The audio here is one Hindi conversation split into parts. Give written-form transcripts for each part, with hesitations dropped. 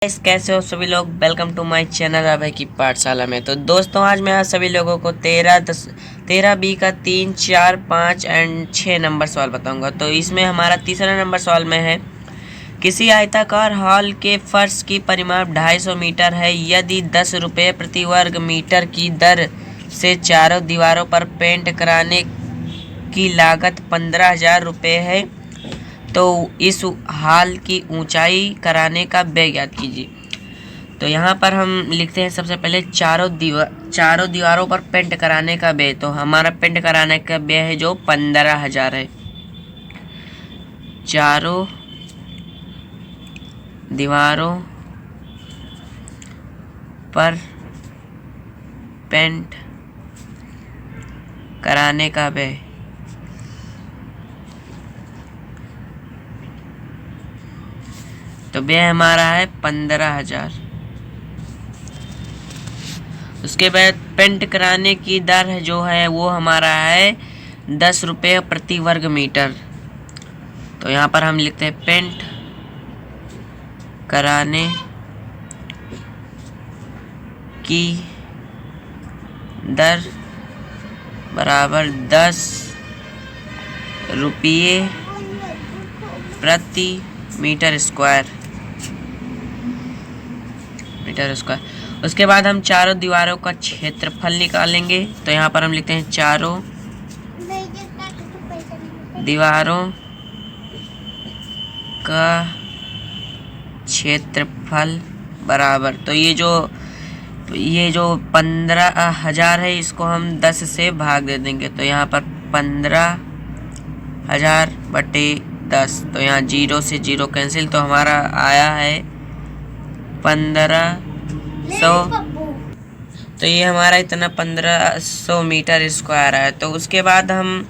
कैसे हो सभी लोग। वेलकम टू माय चैनल अभय की पाठशाला में। तो दोस्तों आज मैं सभी लोगों को 13 बी का 3, 4, 5 एंड 6 नंबर सवाल बताऊंगा। तो इसमें हमारा तीसरा नंबर सवाल में है, किसी आयताकार हॉल के फर्श की परिमाप 250 मीटर है। यदि 10 रुपये प्रति वर्ग मीटर की दर से चारों दीवारों पर पेंट कराने की लागत 15,000 रुपये है, तो इस हॉल की ऊंचाई कराने का व्यय ज्ञात कीजिए। तो यहाँ पर हम लिखते हैं सबसे पहले चारों दीवारों पर पेंट कराने का व्यय। तो हमारा पेंट कराने का व्यय है जो 15,000 है। चारों दीवारों पर पेंट कराने का व्यय तो व्यय हमारा है 15,000। उसके बाद पेंट कराने की दर जो है वो हमारा है 10 रुपये प्रति वर्ग मीटर। तो यहाँ पर हम लिखते हैं पेंट कराने की दर बराबर 10 रुपये प्रति मीटर स्क्वायर। उसके बाद हम चारों दीवारों का क्षेत्रफल निकालेंगे। तो यहाँ पर हम लिखते हैं चारों दीवारों का क्षेत्रफल बराबर, तो ये जो 15,000 है इसको हम 10 से भाग दे देंगे। तो यहाँ पर 15,000 बटे 10, तो यहाँ 0 से 0 कैंसिल, तो हमारा आया है 1500। तो ये हमारा इतना 1500 मीटर स्क्वायर है। तो उसके बाद हम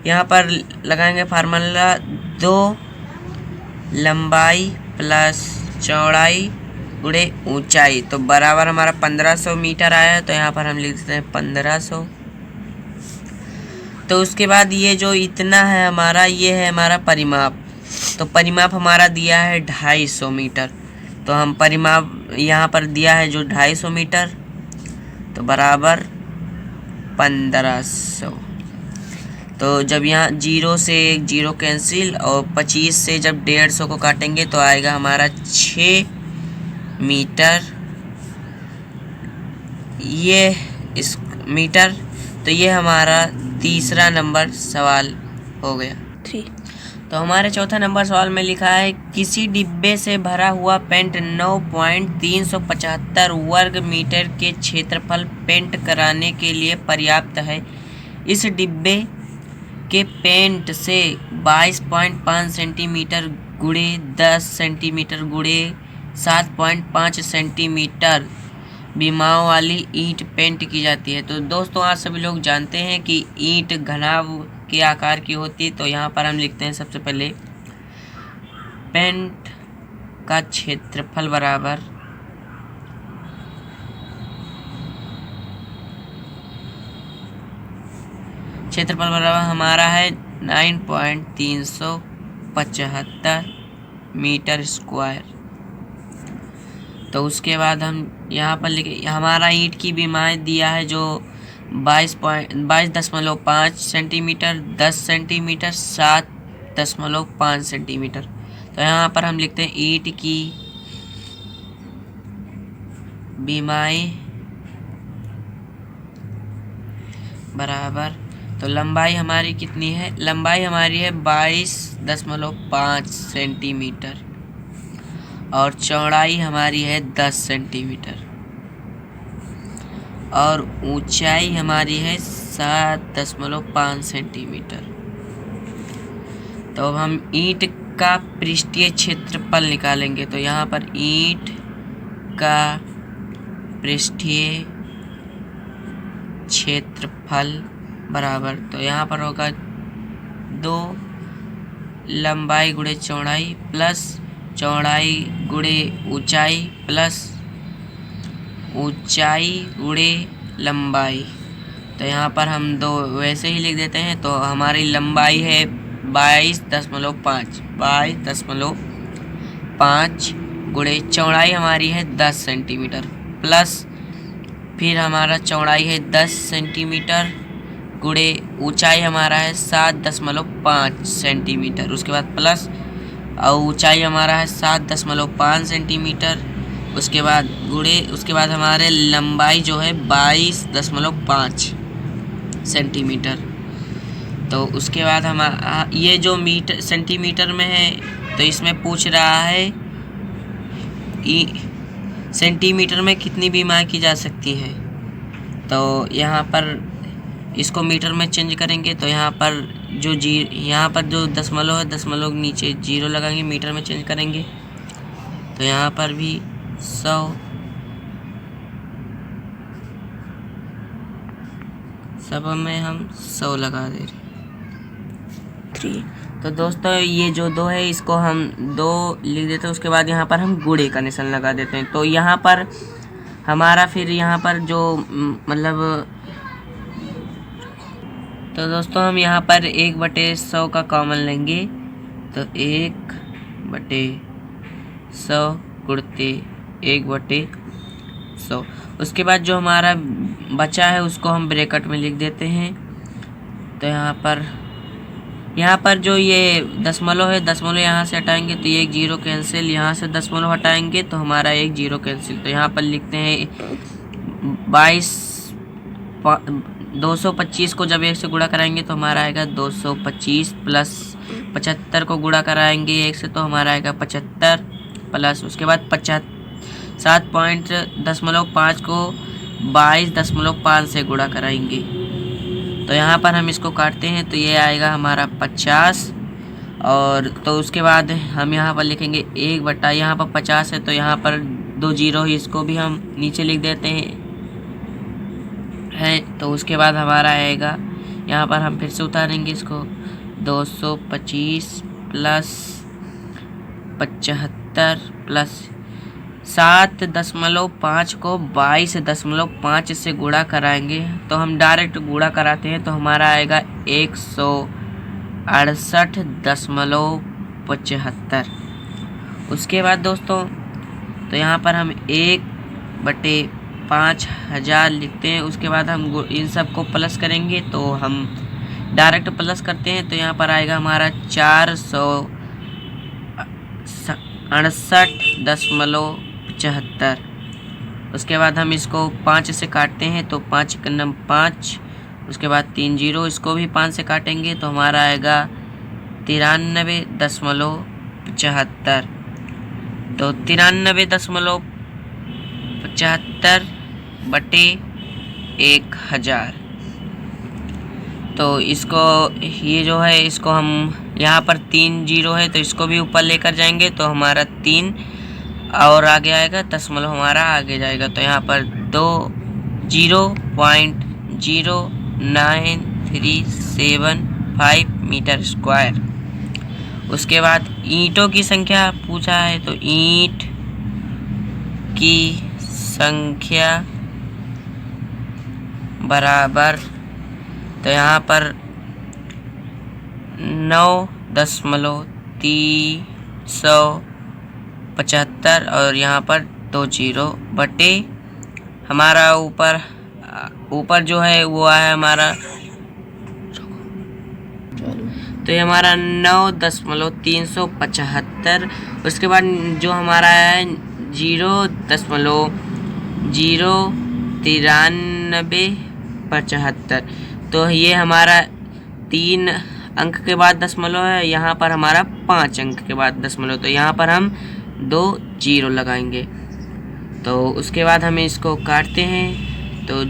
यहाँ पर लगाएंगे फार्मूला 2 लंबाई प्लस चौड़ाई गुणे ऊंचाई, तो बराबर हमारा 1500 मीटर आया है। तो यहाँ पर हम लिख देते हैं 1500। तो उसके बाद ये जो इतना है हमारा, ये है हमारा परिमाप। तो परिमाप हमारा दिया है 250 मीटर। तो हम परिमाप यहाँ पर दिया है जो 250 मीटर, तो बराबर 1500। तो जब यहाँ 0 से 0 कैंसिल और 25 से जब 150 को काटेंगे तो आएगा हमारा 6 मीटर, ये इस मीटर। तो ये हमारा तीसरा नंबर सवाल हो गया। तो हमारे चौथा नंबर सवाल में लिखा है, किसी डिब्बे से भरा हुआ पेंट 9.375 वर्ग मीटर के क्षेत्रफल पेंट कराने के लिए पर्याप्त है। इस डिब्बे के पेंट से 22.5 सेंटीमीटर गुणे 10 सेंटीमीटर गुणे 7.5 सेंटीमीटर बीमाओं वाली ईंट पेंट की जाती है। तो दोस्तों आज सभी लोग जानते हैं कि ईंट घनाभ के आकार की होती है। तो यहाँ पर हम लिखते हैं सबसे पहले पेंट का क्षेत्रफल बराबर हमारा है 9.375 मीटर स्क्वायर। तो उसके बाद हम यहाँ पर लिखे, हमारा ईंट की बीमाई दिया है जो 22.5 सेंटीमीटर, 10 सेंटीमीटर, 7.5 सेंटीमीटर। तो यहाँ पर हम लिखते हैं ईंट की बीमाई बराबर, तो लंबाई हमारी कितनी है, लंबाई हमारी है 22.5 सेंटीमीटर और चौड़ाई हमारी है 10 सेंटीमीटर और ऊंचाई हमारी है 7.5 सेंटीमीटर। तो अब हम ईंट का पृष्ठीय क्षेत्रफल निकालेंगे। तो यहाँ पर ईंट का पृष्ठीय क्षेत्रफल बराबर, तो यहाँ पर होगा 2 लंबाई गुणे चौड़ाई प्लस चौड़ाई गुणे ऊंचाई प्लस ऊंचाई गुणे लंबाई। तो यहाँ पर हम 2 वैसे ही लिख देते हैं। तो हमारी लंबाई है 22.5 गुणे चौड़ाई हमारी है 10 सेंटीमीटर प्लस फिर हमारा चौड़ाई है 10 सेंटीमीटर गुणे ऊंचाई हमारा है 7.5 सेंटीमीटर, उसके बाद प्लस और ऊंचाई हमारा है 7.5 सेंटीमीटर, उसके बाद गुणे उसके बाद हमारे लंबाई जो है 22.5 सेंटीमीटर। तो उसके बाद हम ये जो मीटर सेंटीमीटर में है तो इसमें पूछ रहा है सेंटीमीटर में कितनी बीमाएँ की जा सकती हैं। तो यहाँ पर इसको मीटर में चेंज करेंगे तो यहाँ पर जो दशमलव है, दशमलव नीचे जीरो लगाएंगे, मीटर में चेंज करेंगे तो यहाँ पर भी 100 सब में हम 100 लगा दे रहे 3। तो दोस्तों ये जो 2 है इसको हम 2 लिख देते हैं, उसके बाद यहाँ पर हम गुणे का निशान लगा देते हैं। तो यहाँ पर हमारा फिर यहाँ पर जो मतलब तो दोस्तों हम यहाँ पर 1/100 का कॉमन लेंगे तो 1/100 गुणते 1/100। उसके बाद जो हमारा बचा है उसको हम ब्रैकेट में लिख देते हैं। तो यहाँ पर जो ये दशमलव है, दशमलव यहाँ से हटाएंगे तो ये 1 0 कैंसिल, यहाँ से दशमलव हटाएंगे तो हमारा 1 0 कैंसिल। तो यहाँ पर लिखते हैं 225 को जब 1 से गुणा कराएंगे तो हमारा आएगा 225 प्लस 75 को गुणा कराएंगे 1 से तो हमारा आएगा 75 प्लस उसके बाद 7.5 को 22.5 से गुणा कराएंगे तो यहाँ पर हम इसको काटते हैं तो ये आएगा हमारा 50। और तो उसके बाद हम यहाँ पर लिखेंगे 1 यहाँ पर 50 है तो यहाँ पर 2 0 ही, इसको भी हम नीचे लिख देते हैं। तो उसके बाद हमारा आएगा यहाँ पर हम फिर से उतारेंगे इसको 225 प्लस 75 प्लस 7.5 को 22.5 से गुणा कराएंगे तो हम डायरेक्ट गुणा कराते हैं तो हमारा आएगा 168.75। उसके बाद दोस्तों तो यहाँ पर हम 1/5000 लिखते हैं। उसके बाद हम इन सब को प्लस करेंगे तो हम डायरेक्ट प्लस करते हैं तो यहाँ पर आएगा हमारा 468.75। उसके बाद हम इसको 5 से काटते हैं तो 5 × 5, उसके बाद 3 0, इसको भी 5 से काटेंगे तो हमारा आएगा 93.75। तो 93.75/1000। तो इसको ये जो है इसको हम यहाँ पर 3 0 है तो इसको भी ऊपर लेकर जाएंगे तो हमारा 3 और आगे आएगा, दशमलव हमारा आगे जाएगा तो यहाँ पर 0.09375 मीटर स्क्वायर। उसके बाद ईंटों की संख्या पूछा है तो ईंट की संख्या बराबर तो यहाँ पर 9.375 और यहाँ पर 2 0 बटे हमारा ऊपर जो है वो है हमारा तो ये हमारा 9.375। उसके बाद जो हमारा है 0.09375 तो ये हमारा 3 अंक के बाद दशमलव है, यहाँ पर हमारा 5 अंक के बाद दशमलव, तो यहाँ पर हम 2 0 लगाएंगे। तो उसके बाद हमें इसको काटते हैं तो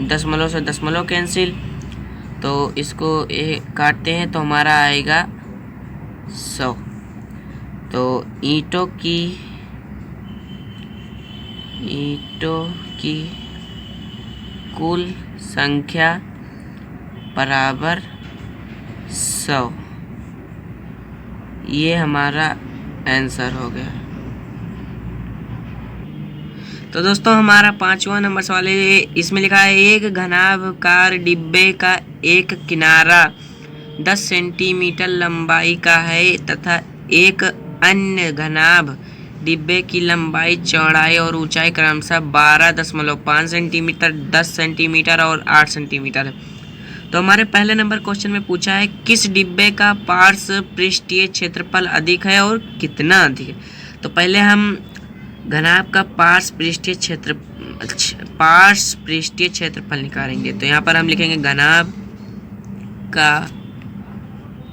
दशमलव से दशमलव कैंसिल, तो इसको काटते हैं तो हमारा आएगा 100। तो ईंटों की कुल संख्या बराबर 100। ये हमारा आंसर हो गया। तो दोस्तों हमारा 5वां नंबर सवाल है, इसमें लिखा है एक घनाभकार डिब्बे का एक किनारा 10 सेंटीमीटर लंबाई का है तथा एक अन्य घनाभ डिब्बे की लंबाई, चौड़ाई और ऊंचाई क्रमशः 12.5 सेंटीमीटर, 10 सेंटीमीटर और 8 सेंटीमीटर है। तो हमारे पहले नंबर क्वेश्चन में पूछा है किस डिब्बे का पार्श्व पृष्ठीय क्षेत्रफल अधिक है और कितना अधिक है। तो पहले हम घनाभ का पार्श्व पृष्ठीय क्षेत्रफल निकालेंगे। तो यहाँ पर हम लिखेंगे घनाभ का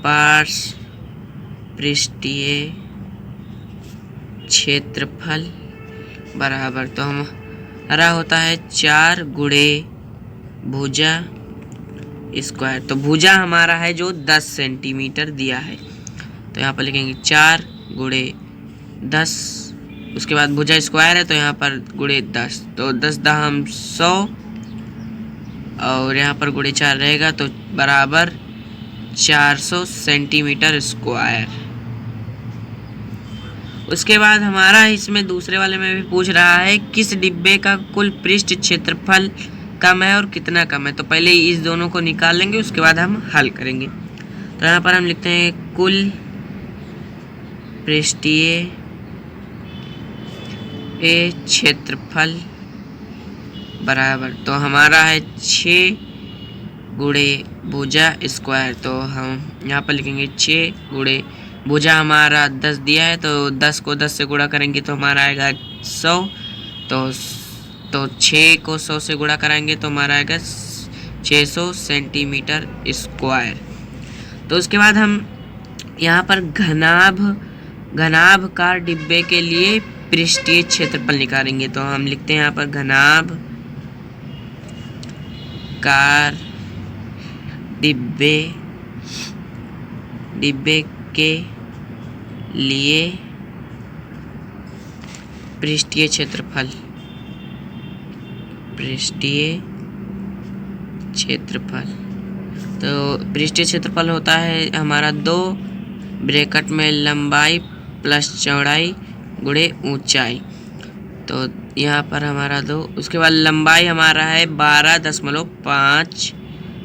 पार्श्व पृष्ठीय क्षेत्रफल बराबर, तो हमारा होता है 4 गुणे भुजा स्क्वायर। तो भुजा हमारा है जो 10 सेंटीमीटर दिया है, तो यहाँ पर लिखेंगे 4 गुणे 10, उसके बाद भुजा स्क्वायर है तो यहाँ पर गुणे 10, तो 10 दहम 100 और यहाँ पर गुणे 4 रहेगा तो बराबर 400 सेंटीमीटर स्क्वायर। उसके बाद हमारा इसमें दूसरे वाले में भी पूछ रहा है किस डिब्बे का कुल पृष्ठ क्षेत्रफल कम है और कितना कम है। तो पहले इस दोनों को निकाल लेंगे, उसके बाद हम हल करेंगे। तो यहाँ पर हम लिखते हैं कुल पृष्ठीय क्षेत्रफल बराबर, तो हमारा है 6 गुणे भुजा स्क्वायर। तो हम यहाँ पर लिखेंगे 6 गुणे भुजा हमारा 10 दिया है, तो 10 को 10 से गुणा करेंगे तो हमारा आएगा 100। तो 6 को 100 से गुणा कराएंगे तो हमारा आएगा 600 सेंटीमीटर स्क्वायर। तो उसके बाद हम यहाँ पर घनाभकार डिब्बे के लिए पृष्ठीय क्षेत्रफल निकालेंगे। तो हम लिखते हैं यहाँ पर घनाभकार डिब्बे के लिए पृष्ठीय क्षेत्रफल तो पृष्ठीय क्षेत्रफल होता है हमारा 2 ब्रैकेट में लंबाई प्लस चौड़ाई गुणे ऊंचाई। तो यहाँ पर हमारा 2, उसके बाद लंबाई हमारा है 12.5,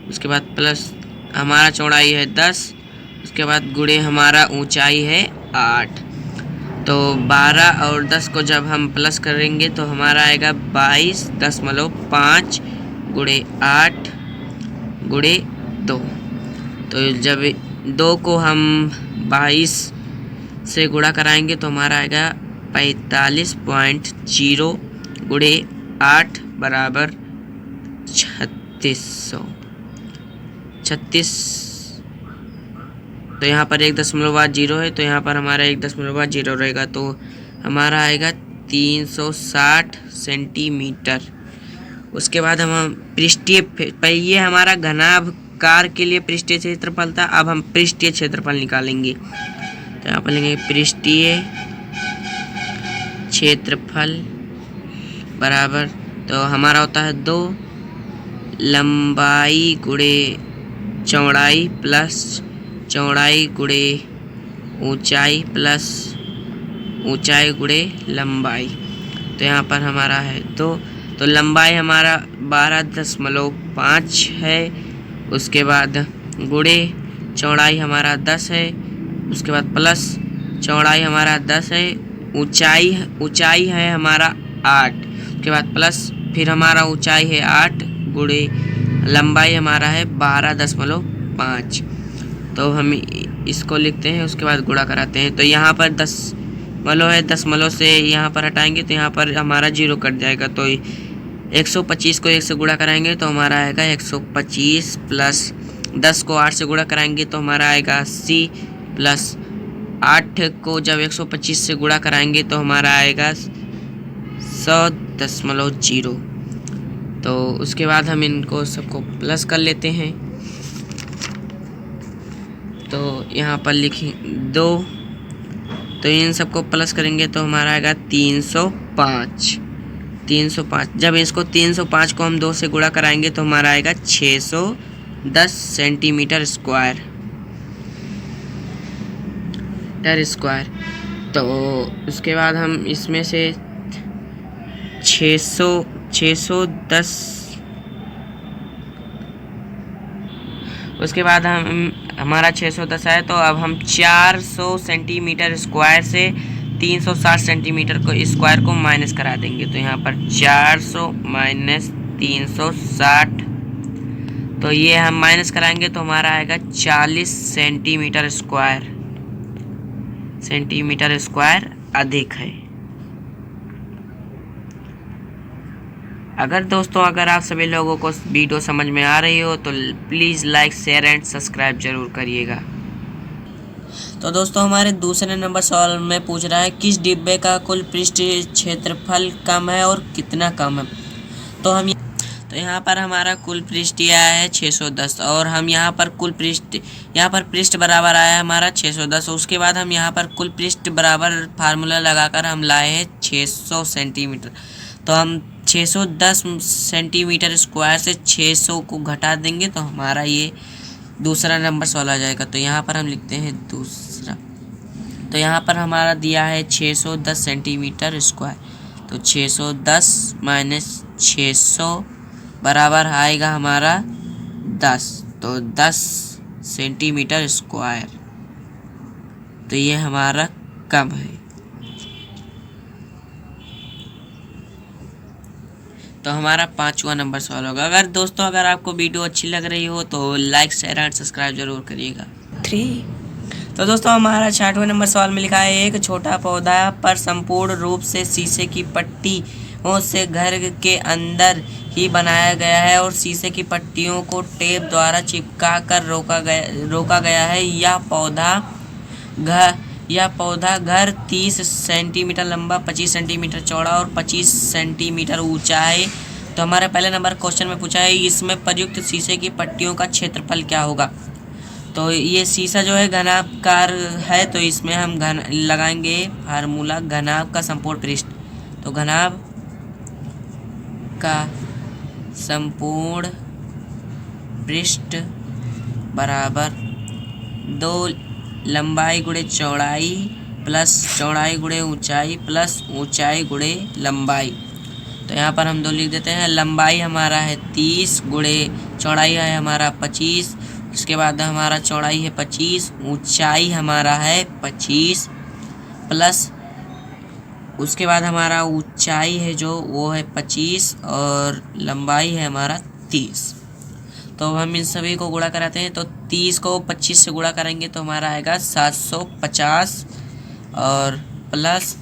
उसके बाद प्लस हमारा चौड़ाई है 10, उसके बाद गुणे हमारा ऊंचाई है 8। तो 12 और 10 को जब हम प्लस करेंगे तो हमारा आएगा 22.5 गुणे 8 गुणे 2। तो जब 2 को हम 22 से गुणा कराएंगे तो हमारा आएगा 45.0 गुणे 8 बराबर 36। तो यहाँ पर 1.0 है, तो यहाँ पर हमारा 1.0 रहेगा, तो हमारा आएगा 360 सेंटीमीटर। उसके बाद हम पृष्ठीय, ये हमारा घनाभकार के लिए पृष्ठीय क्षेत्रफल था, अब हम पृष्ठीय क्षेत्रफल निकालेंगे। तो यहाँ पर लेंगे पृष्ठीय क्षेत्रफल बराबर, तो हमारा होता है 2 लंबाई गुणे चौड़ाई प्लस चौड़ाई गुणे ऊंचाई प्लस ऊंचाई गुणे लंबाई। तो यहाँ पर हमारा है 2, तो लंबाई हमारा 12.5 है, उसके बाद गुणे चौड़ाई हमारा 10 है, उसके बाद प्लस चौड़ाई हमारा 10 है, ऊंचाई है हमारा 8, उसके बाद प्लस फिर हमारा ऊंचाई है 8 गुणे लंबाई हमारा है 12.5। तो हम इसको लिखते हैं, उसके बाद गुणा कराते हैं। तो यहाँ पर 10 है, 10 से यहाँ पर हटाएंगे तो यहाँ पर हमारा 0 कट जाएगा। तो 125 को 1 से गुणा कराएंगे तो हमारा आएगा 125 प्लस 10 को 8 से गुणा कराएंगे तो हमारा आएगा 80 प्लस 8 को जब 125 से गुणा कराएंगे तो हमारा आएगा 100.0। तो उसके बाद हम इनको सबको प्लस कर लेते हैं। तो यहाँ पर लिखें 2, तो इन सबको प्लस करेंगे तो हमारा आएगा 305। जब इसको 305 को हम 2 से गुणा कराएंगे तो हमारा आएगा 610 सेंटीमीटर स्क्वायर। तो उसके बाद हम इसमें से 610, उसके बाद हमारा 610 है, तो अब हम 400 सेंटीमीटर स्क्वायर से 360 सेंटीमीटर को स्क्वायर को माइनस करा देंगे। तो यहाँ पर 400 माइनस 360, तो ये हम माइनस कराएंगे तो हमारा आएगा 40 सेंटीमीटर स्क्वायर अधिक है। अगर आप सभी लोगों को वीडियो समझ में आ रही हो तो please like share and subscribe जरूर करिएगा। तो दोस्तों हमारे दूसरे नंबर सवाल में पूछ रहा है किस डिब्बे का कुल पृष्ठ क्षेत्रफल कम है और कितना कम है। तो यहाँ पर हमारा कुल पृष्ठ आया है 610 और हम यहाँ पर पृष्ठ बराबर आया है हमारा 610। उसके बाद हम यहाँ पर कुल पृष्ठ बराबर फार्मूला लगाकर हम लाए हैं 600 सेंटीमीटर। तो हम 610 सेंटीमीटर स्क्वायर से 600 को घटा देंगे तो हमारा ये दूसरा नंबर सवाल आ जाएगा। तो यहाँ पर हम लिखते हैं दूसरा। तो यहाँ पर हमारा दिया है 610 सेंटीमीटर स्क्वायर। तो 610 माइनस 600 बराबर आएगा हमारा 10। तो 10 सेंटीमीटर स्क्वायर। तो ये हमारा कम है। तो हमारा 5वां नंबर सवाल होगा। अगर आपको वीडियो अच्छी लग रही हो तो लाइक शेयर एंड सब्सक्राइब जरूर करिएगा। 3। तो दोस्तों हमारा 6वां नंबर सवाल में लिखा है एक छोटा पौधा पर संपूर्ण रूप से शीशे की पट्टियों से घर के अंदर ही बनाया गया है और शीशे की पट्टियों को टेप द्वारा चिपका कर रोका गया है। यह पौधा घर 30 सेंटीमीटर लंबा, 25 सेंटीमीटर चौड़ा और 25 सेंटीमीटर ऊंचा है। तो हमारे पहले नंबर क्वेश्चन में पूछा है इसमें प्रयुक्त शीशे की पट्टियों का क्षेत्रफल क्या होगा। तो ये शीशा जो है घनाभकार है, तो इसमें हम लगाएंगे फार्मूला घनाभ का संपूर्ण पृष्ठ। तो घनाभ का संपूर्ण पृष्ठ बराबर 2 लंबाई गुणे चौड़ाई प्लस चौड़ाई गुणे ऊंचाई प्लस ऊंचाई गुणे लंबाई। तो यहाँ पर हम 2 लिख देते हैं। लंबाई हमारा है 30 गुणे चौड़ाई है हमारा 25। उसके बाद हमारा चौड़ाई है 25, ऊंचाई हमारा है 25 प्लस उसके बाद हमारा ऊंचाई है जो वो है 25 और लंबाई है हमारा 30। तो हम इन सभी को गुणा कराते हैं। तो 30 को 25 से गुणा करेंगे तो हमारा आएगा 750 और प्लस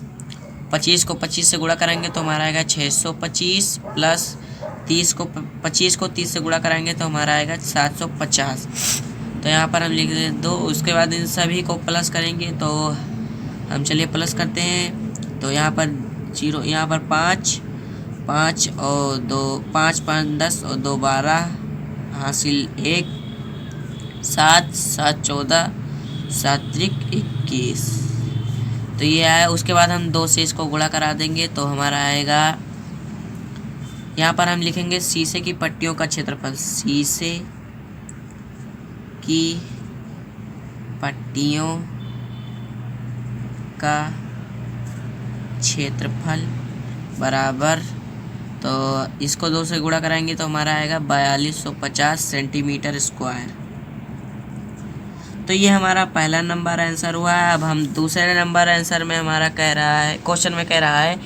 25 को 25 से गुणा करेंगे तो हमारा आएगा 625 प्लस 25 को 30 से गुणा करेंगे तो हमारा आएगा 750। तो यहाँ पर हम लिख देते 2। उसके बाद इन सभी को प्लस करेंगे तो हम चलिए प्लस करते हैं। तो यहाँ पर 0, यहाँ पर 5 और 2 5 5 10 और 2 12 हासिल 1 7 7 14 7 त्रिक 21। तो ये आया। उसके बाद हम 2 से इसको गुणा करा देंगे तो हमारा आएगा, यहाँ पर हम लिखेंगे शीशे की पट्टियों का क्षेत्रफल। शीशे की पट्टियों का क्षेत्रफल बराबर, तो इसको 2 से गुणा कराएंगे तो हमारा आएगा 4250 सेंटीमीटर स्क्वायर। तो ये हमारा पहला नंबर आंसर हुआ है। अब हम दूसरे नंबर आंसर में हमारा क्वेश्चन में कह रहा है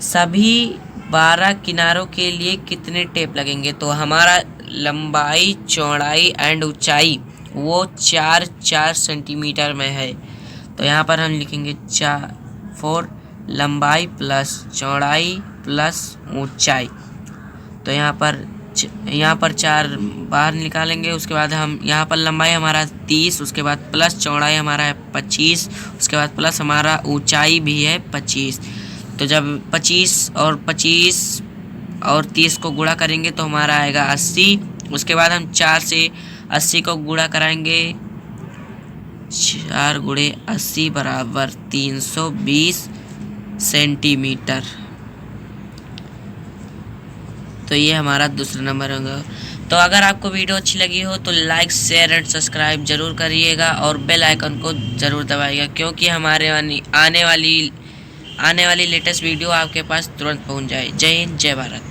सभी 12 किनारों के लिए कितने टेप लगेंगे। तो हमारा लंबाई चौड़ाई एंड ऊंचाई वो 4 सेंटीमीटर में है। तो यहाँ पर हम लिखेंगे 4 लंबाई प्लस चौड़ाई प्लस ऊंचाई। तो यहाँ पर 4 बाहर निकालेंगे। उसके बाद हम यहाँ पर लंबाई हमारा 30, उसके बाद प्लस चौड़ाई हमारा है 25, उसके बाद प्लस हमारा ऊंचाई भी है 25। तो जब 25 और 30 को गुणा करेंगे तो हमारा आएगा 80। उसके बाद हम 4 से 80 को गुणा कराएंगे। 4 गुणे 80 बराबर 320 सेंटीमीटर। तो ये हमारा दूसरा नंबर होगा। तो अगर आपको वीडियो अच्छी लगी हो तो लाइक शेयर एंड सब्सक्राइब जरूर करिएगा और बेल आइकन को ज़रूर दबाइएगा, क्योंकि हमारे आने वाली लेटेस्ट वीडियो आपके पास तुरंत पहुंच जाए। जय हिंद, जय भारत।